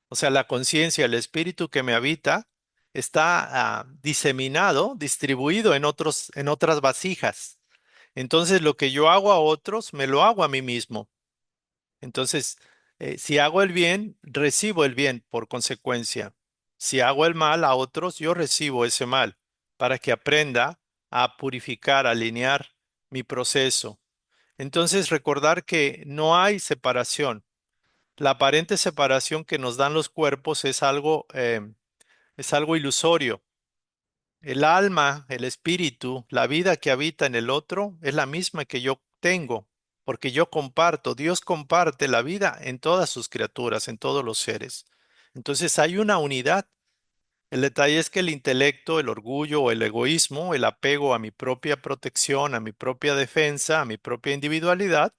O sea, la conciencia, el espíritu que me habita está diseminado, distribuido en otras vasijas. Entonces, lo que yo hago a otros, me lo hago a mí mismo. Entonces, si hago el bien, recibo el bien por consecuencia. Si hago el mal a otros, yo recibo ese mal para que aprenda a purificar, a alinear mi proceso. Entonces, recordar que no hay separación. La aparente separación que nos dan los cuerpos es algo ilusorio. El alma, el espíritu, la vida que habita en el otro es la misma que yo tengo, porque yo comparto, Dios comparte la vida en todas sus criaturas, en todos los seres. Entonces hay una unidad. El detalle es que el intelecto, el orgullo o el egoísmo, el apego a mi propia protección, a mi propia defensa, a mi propia individualidad,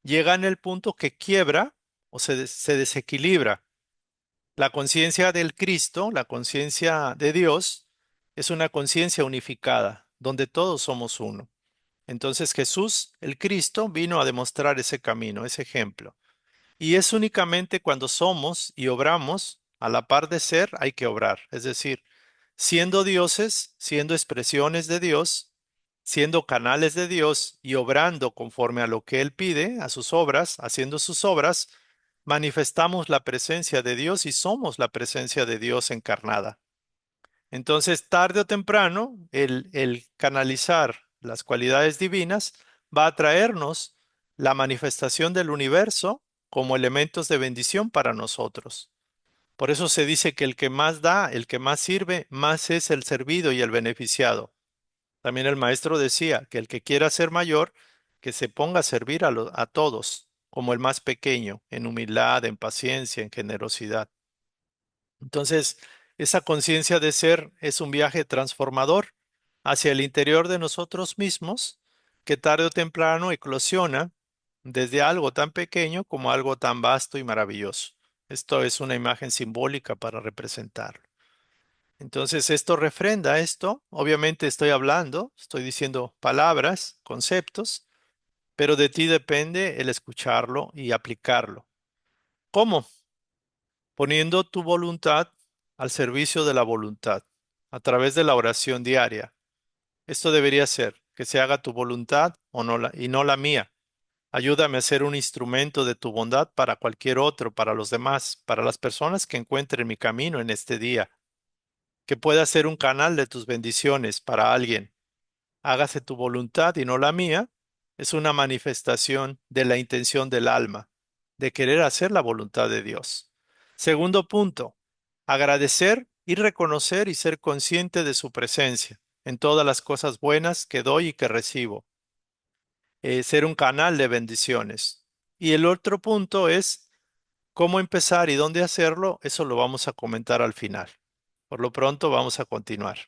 llega en el punto que quiebra o se desequilibra. La conciencia del Cristo, la conciencia de Dios, es una conciencia unificada, donde todos somos uno. Entonces Jesús, el Cristo, vino a demostrar ese camino, ese ejemplo. Y es únicamente cuando somos y obramos, a la par de ser, hay que obrar. Es decir, siendo dioses, siendo expresiones de Dios, siendo canales de Dios y obrando conforme a lo que Él pide, a sus obras, haciendo sus obras, manifestamos la presencia de Dios y somos la presencia de Dios encarnada. Entonces, tarde o temprano, el canalizar las cualidades divinas va a traernos la manifestación del universo como elementos de bendición para nosotros. Por eso se dice que el que más da, el que más sirve, más es el servido y el beneficiado. También el maestro decía que el que quiera ser mayor, que se ponga a servir a todos, como el más pequeño, en humildad, en paciencia, en generosidad. Entonces, esa conciencia de ser es un viaje transformador hacia el interior de nosotros mismos que tarde o temprano eclosiona desde algo tan pequeño como algo tan vasto y maravilloso. Esto es una imagen simbólica para representarlo. Entonces, esto refrenda esto. Obviamente estoy hablando, estoy diciendo palabras, conceptos, pero de ti depende el escucharlo y aplicarlo. ¿Cómo? Poniendo tu voluntad al servicio de la voluntad, a través de la oración diaria. Esto debería ser, que se haga tu voluntad o no y no la mía. Ayúdame a ser un instrumento de tu bondad para cualquier otro, para los demás, para las personas que encuentren mi camino en este día. Que pueda ser un canal de tus bendiciones para alguien. Hágase tu voluntad y no la mía. Es una manifestación de la intención del alma, de querer hacer la voluntad de Dios. Segundo punto, agradecer y reconocer y ser consciente de su presencia en todas las cosas buenas que doy y que recibo. Ser un canal de bendiciones. Y el otro punto es cómo empezar y dónde hacerlo. Eso lo vamos a comentar al final. Por lo pronto vamos a continuar.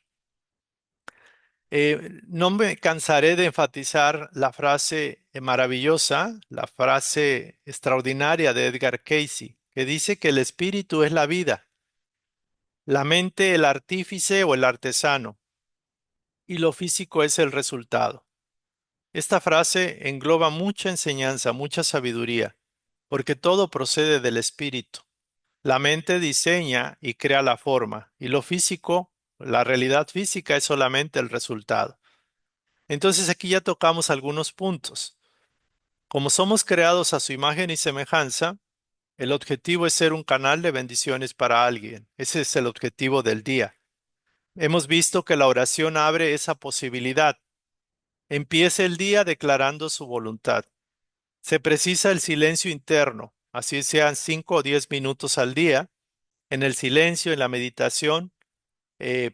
No me cansaré de enfatizar la frase maravillosa, la frase extraordinaria de Edgar Cayce, que dice que el espíritu es la vida, la mente el artífice o el artesano, y lo físico es el resultado. Esta frase engloba mucha enseñanza, mucha sabiduría, porque todo procede del espíritu. La mente diseña y crea la forma, y lo físico, la realidad física es solamente el resultado. Entonces aquí ya tocamos algunos puntos. Como somos creados a su imagen y semejanza, el objetivo es ser un canal de bendiciones para alguien. Ese es el objetivo del día. Hemos visto que la oración abre esa posibilidad. Empiece el día declarando su voluntad. Se precisa el silencio interno, así sean 5 o 10 minutos al día, en el silencio, en la meditación,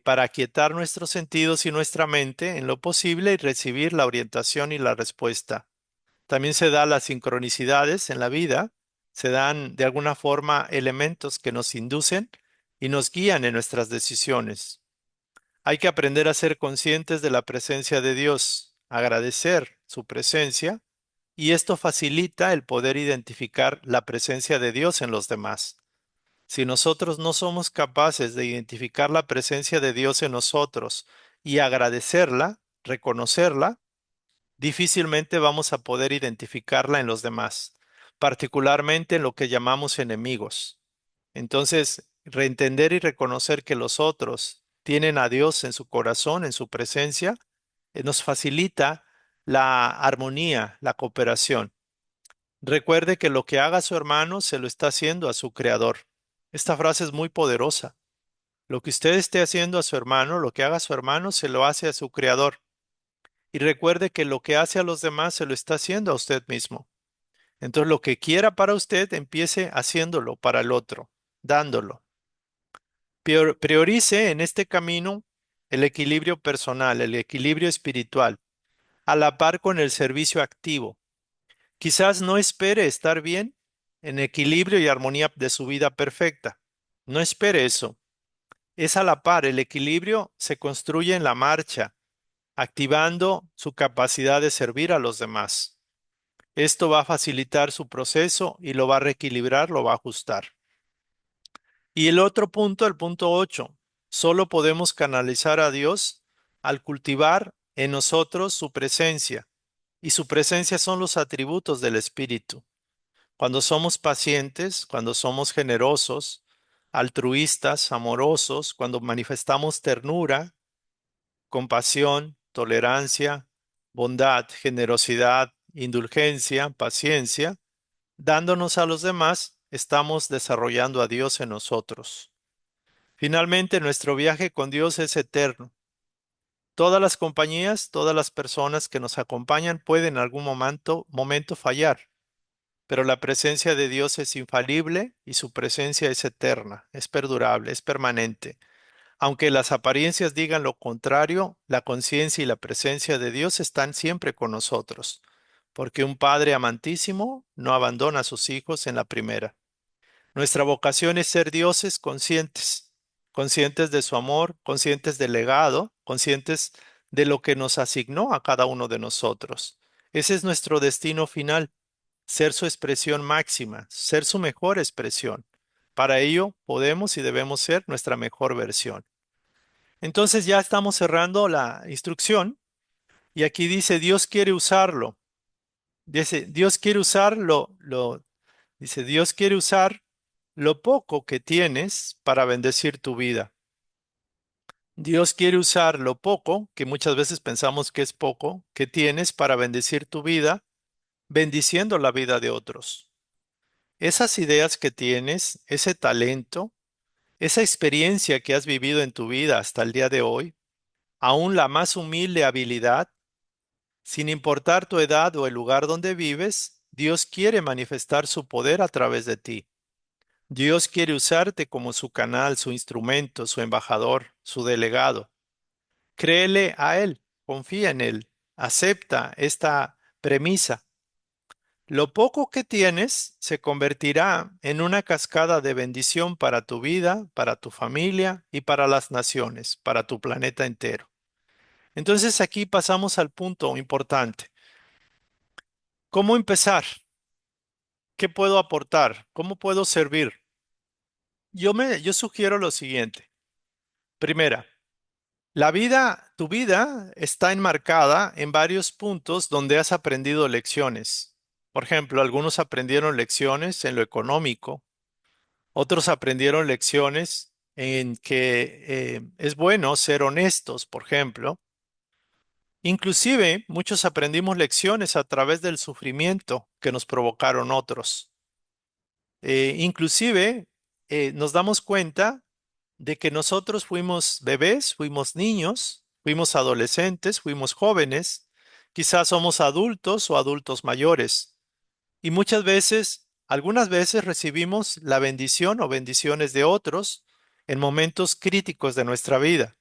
para aquietar nuestros sentidos y nuestra mente en lo posible y recibir la orientación y la respuesta. También se da las sincronicidades en la vida, se dan de alguna forma elementos que nos inducen y nos guían en nuestras decisiones. Hay que aprender a ser conscientes de la presencia de Dios, agradecer su presencia, y esto facilita el poder identificar la presencia de Dios en los demás. Si nosotros no somos capaces de identificar la presencia de Dios en nosotros y agradecerla, reconocerla, difícilmente vamos a poder identificarla en los demás, particularmente en lo que llamamos enemigos. Entonces, reentender y reconocer que los otros tienen a Dios en su corazón, en su presencia, nos facilita la armonía, la cooperación. Recuerde que lo que haga su hermano se lo está haciendo a su creador. Esta frase es muy poderosa. Lo que usted esté haciendo a su hermano, lo que haga su hermano, se lo hace a su creador. Y recuerde que lo que hace a los demás se lo está haciendo a usted mismo. Entonces, lo que quiera para usted, empiece haciéndolo para el otro, dándolo. Priorice en este camino el equilibrio personal, el equilibrio espiritual. a la par con el servicio activo. Quizás no espere estar bien, en equilibrio y armonía de su vida perfecta. No espere eso. Es a la par, el equilibrio se construye en la marcha, activando su capacidad de servir a los demás. Esto va a facilitar su proceso y lo va a reequilibrar, lo va a ajustar. Y el otro punto, el punto 8, solo podemos canalizar a Dios al cultivar en nosotros su presencia. Y su presencia son los atributos del Espíritu. Cuando somos pacientes, cuando somos generosos, altruistas, amorosos, cuando manifestamos ternura, compasión, tolerancia, bondad, generosidad, indulgencia, paciencia, dándonos a los demás, estamos desarrollando a Dios en nosotros. Finalmente, nuestro viaje con Dios es eterno. Todas las compañías, todas las personas que nos acompañan pueden en algún momento fallar, pero la presencia de Dios es infalible y su presencia es eterna, es perdurable, es permanente. Aunque las apariencias digan lo contrario, la conciencia y la presencia de Dios están siempre con nosotros, porque un Padre amantísimo no abandona a sus hijos en la primera. Nuestra vocación es ser dioses conscientes, conscientes de su amor, conscientes del legado, conscientes de lo que nos asignó a cada uno de nosotros. Ese es nuestro destino final, ser su expresión máxima, ser su mejor expresión. Para ello podemos y debemos ser nuestra mejor versión. Entonces ya estamos cerrando la instrucción y aquí dice Dios quiere usarlo. Dice Dios quiere dice Dios quiere usar lo poco que tienes para bendecir tu vida. Dios quiere usar lo poco, que muchas veces pensamos que es poco, que tienes para bendecir tu vida, bendiciendo la vida de otros. Esas ideas que tienes, ese talento, esa experiencia que has vivido en tu vida hasta el día de hoy, aún la más humilde habilidad, sin importar tu edad o el lugar donde vives, Dios quiere manifestar su poder a través de ti. Dios quiere usarte como su canal, su instrumento, su embajador, su delegado. Créele a Él, confía en Él, acepta esta premisa. Lo poco que tienes se convertirá en una cascada de bendición para tu vida, para tu familia y para las naciones, para tu planeta entero. Entonces aquí pasamos al punto importante. ¿Cómo empezar? ¿Qué puedo aportar? ¿Cómo puedo servir? Yo sugiero lo siguiente. Primera, tu vida está enmarcada en varios puntos donde has aprendido lecciones. Por ejemplo, algunos aprendieron lecciones en lo económico, otros aprendieron lecciones en que es bueno ser honestos, por ejemplo. Inclusive, muchos aprendimos lecciones a través del sufrimiento que nos provocaron otros. Inclusive, nos damos cuenta de que nosotros fuimos bebés, fuimos niños, fuimos adolescentes, fuimos jóvenes, quizás somos adultos o adultos mayores. Y muchas veces, algunas veces recibimos la bendición o bendiciones de otros en momentos críticos de nuestra vida.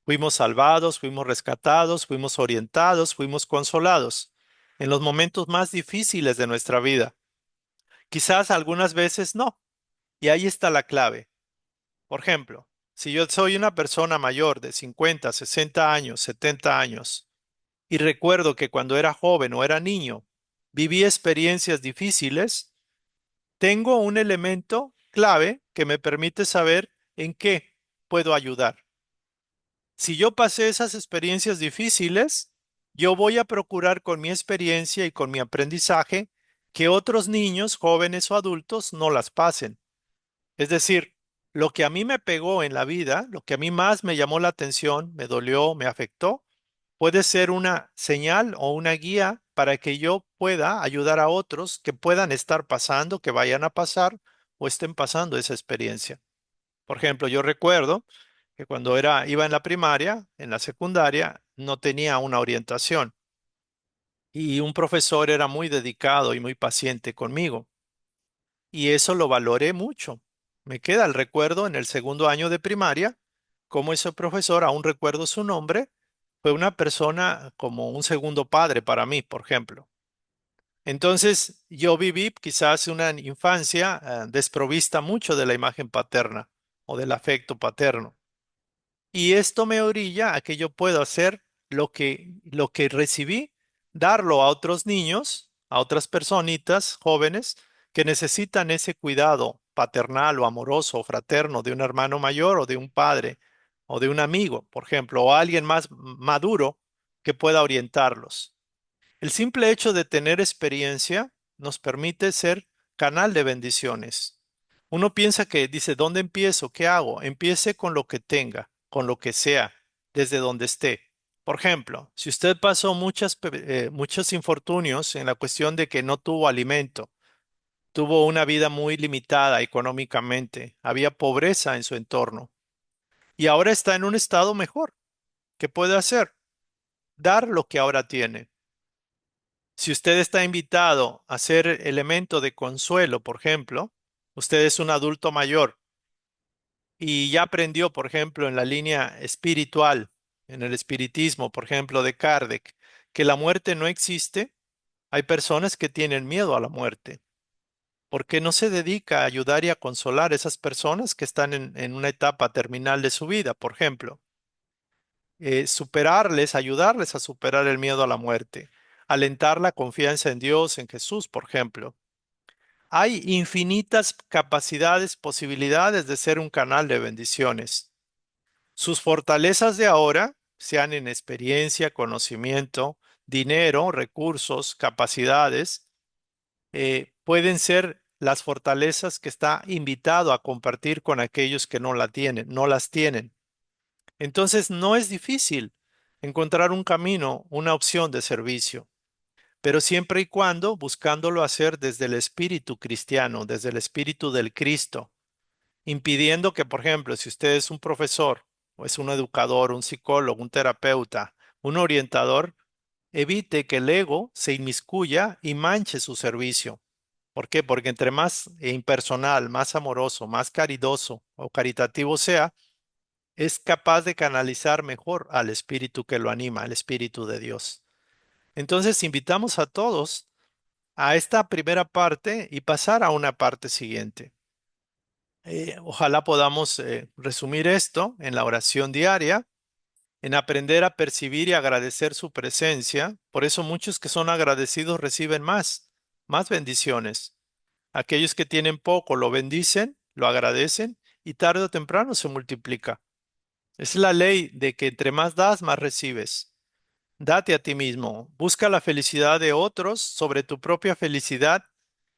Fuimos salvados, fuimos rescatados, fuimos orientados, fuimos consolados en los momentos más difíciles de nuestra vida. Quizás algunas veces no. Y ahí está la clave. Por ejemplo, si yo soy una persona mayor de 50, 60 años, 70 años, y recuerdo que cuando era joven o era niño, viví experiencias difíciles, tengo un elemento clave que me permite saber en qué puedo ayudar. Si yo pasé esas experiencias difíciles, yo voy a procurar con mi experiencia y con mi aprendizaje que otros niños, jóvenes o adultos no las pasen. Es decir, lo que a mí me pegó en la vida, lo que a mí más me llamó la atención, me dolió, me afectó, puede ser una señal o una guía para que yo pueda ayudar a otros que puedan estar pasando, que vayan a pasar o estén pasando esa experiencia. Por ejemplo, yo recuerdo que cuando iba en la primaria, en la secundaria, no tenía una orientación y un profesor era muy dedicado y muy paciente conmigo. Y eso lo valoré mucho. Me queda el recuerdo en el segundo año de primaria, como ese profesor, aún recuerdo su nombre, fue una persona como un segundo padre para mí, por ejemplo. Entonces, yo viví quizás una infancia desprovista mucho de la imagen paterna o del afecto paterno. Y esto me orilla a que yo pueda hacer lo que recibí, darlo a otros niños, a otras personitas jóvenes que necesitan ese cuidado paternal o amoroso o fraterno de un hermano mayor o de un padre o de un amigo, por ejemplo, o alguien más maduro que pueda orientarlos. El simple hecho de tener experiencia nos permite ser canal de bendiciones. Uno piensa que dice, ¿dónde empiezo? ¿Qué hago? Empiece con lo que tenga, con lo que sea, desde donde esté. Por ejemplo, si usted pasó muchos infortunios en la cuestión de que no tuvo alimento, tuvo una vida muy limitada económicamente, había pobreza en su entorno y ahora está en un estado mejor, ¿qué puede hacer? Dar lo que ahora tiene. Si usted está invitado a ser elemento de consuelo, por ejemplo, usted es un adulto mayor y ya aprendió, por ejemplo, en la línea espiritual, en el espiritismo, por ejemplo, de Kardec, que la muerte no existe, hay personas que tienen miedo a la muerte. ¿Por qué no se dedica a ayudar y a consolar a esas personas que están en una etapa terminal de su vida, por ejemplo? Superarles, ayudarles a superar el miedo a la muerte, alentar la confianza en Dios, en Jesús, por ejemplo. Hay infinitas capacidades, posibilidades de ser un canal de bendiciones. Sus fortalezas de ahora, sean en experiencia, conocimiento, dinero, recursos, capacidades, pueden ser las fortalezas que está invitado a compartir con aquellos que no la tienen, no las tienen. Entonces, no es difícil encontrar un camino, una opción de servicio, pero siempre y cuando buscándolo hacer desde el espíritu cristiano, desde el espíritu del Cristo, impidiendo que, por ejemplo, si usted es un profesor o es un educador, un psicólogo, un terapeuta, un orientador, evite que el ego se inmiscuya y manche su servicio. ¿Por qué? Porque entre más impersonal, más amoroso, más caridoso o caritativo sea, es capaz de canalizar mejor al espíritu que lo anima, al espíritu de Dios. Entonces, invitamos a todos a esta primera parte y pasar a una parte siguiente. Ojalá podamos resumir esto en la oración diaria, en aprender a percibir y agradecer su presencia. Por eso muchos que son agradecidos reciben más bendiciones. Aquellos que tienen poco lo bendicen, lo agradecen y tarde o temprano se multiplica. Es la ley de que entre más das, más recibes. Date a ti mismo, busca la felicidad de otros sobre tu propia felicidad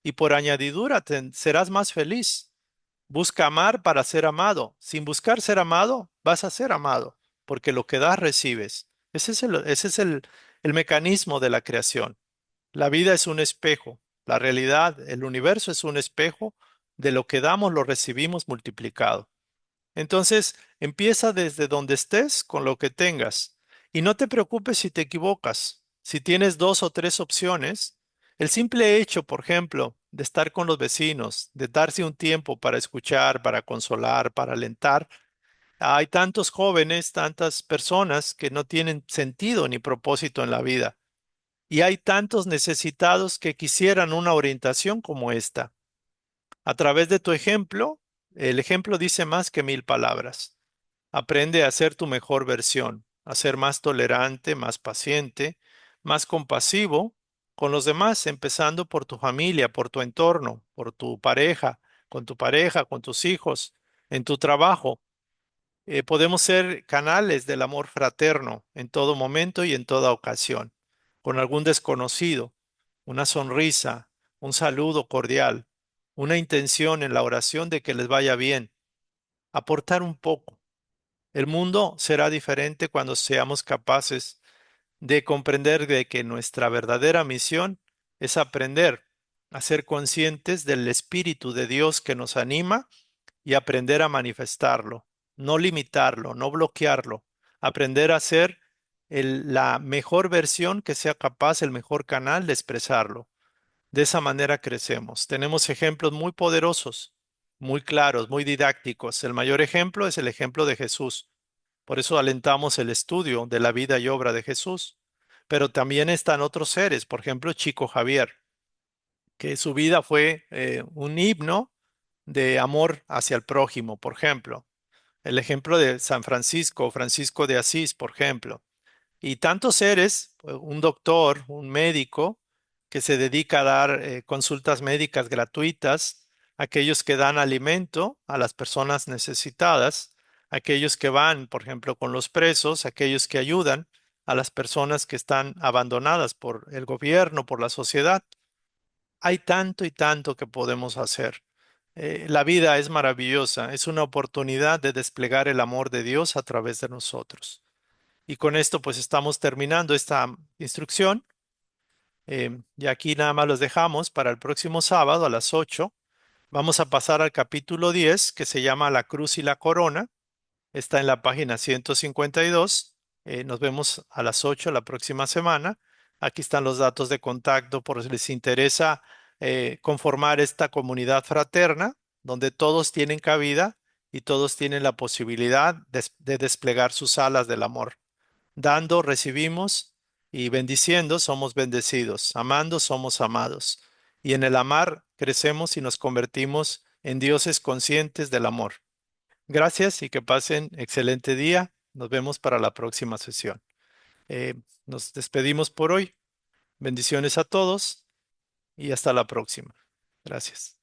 y por añadidura serás más feliz. Busca amar para ser amado. Sin buscar ser amado, vas a ser amado, porque lo que das, recibes. Ese es el mecanismo de la creación. La vida es un espejo. La realidad, el universo es un espejo. De lo que damos, lo recibimos multiplicado. Entonces, empieza desde donde estés con lo que tengas y no te preocupes si te equivocas. Si tienes dos o tres opciones, el simple hecho, por ejemplo, de estar con los vecinos, de darse un tiempo para escuchar, para consolar, para alentar. Hay tantos jóvenes, tantas personas que no tienen sentido ni propósito en la vida y hay tantos necesitados que quisieran una orientación como esta. A través de tu ejemplo, el ejemplo dice más que mil palabras. Aprende a ser tu mejor versión, a ser más tolerante, más paciente, más compasivo con los demás, empezando por tu familia, por tu entorno, por tu pareja, con tus hijos, en tu trabajo. Podemos ser canales del amor fraterno en todo momento y en toda ocasión, con algún desconocido, una sonrisa, un saludo cordial, una intención en la oración de que les vaya bien, aportar un poco. El mundo será diferente cuando seamos capaces de comprender de que nuestra verdadera misión es aprender a ser conscientes del Espíritu de Dios que nos anima y aprender a manifestarlo, no limitarlo, no bloquearlo, aprender a ser la mejor versión que sea capaz, el mejor canal de expresarlo. De esa manera crecemos. Tenemos ejemplos muy poderosos, muy claros, muy didácticos. El mayor ejemplo es el ejemplo de Jesús. Por eso alentamos el estudio de la vida y obra de Jesús. Pero también están otros seres, por ejemplo, Chico Javier, que su vida fue un himno de amor hacia el prójimo, por ejemplo. El ejemplo de San Francisco, Francisco de Asís, por ejemplo. Y tantos seres, un doctor, un médico, que se dedica a dar consultas médicas gratuitas, aquellos que dan alimento a las personas necesitadas, aquellos que van, por ejemplo, con los presos, aquellos que ayudan a las personas que están abandonadas por el gobierno, por la sociedad. Hay tanto y tanto que podemos hacer. La vida es maravillosa, es una oportunidad de desplegar el amor de Dios a través de nosotros. Y con esto pues estamos terminando esta instrucción. Y aquí nada más los dejamos para el próximo sábado a las 8. Vamos a pasar al capítulo 10 que se llama La cruz y la corona. Está en la página 152. Nos vemos a las 8 la próxima semana. Aquí están los datos de contacto por si les interesa conformar esta comunidad fraterna donde todos tienen cabida y todos tienen la posibilidad de desplegar sus alas del amor. Dando, recibimos y bendiciendo, somos bendecidos. Amando, somos amados. Y en el amar, crecemos y nos convertimos en dioses conscientes del amor. Gracias y que pasen excelente día. Nos vemos para la próxima sesión. Eh, Nos despedimos por hoy. Bendiciones a todos y hasta la próxima. Gracias.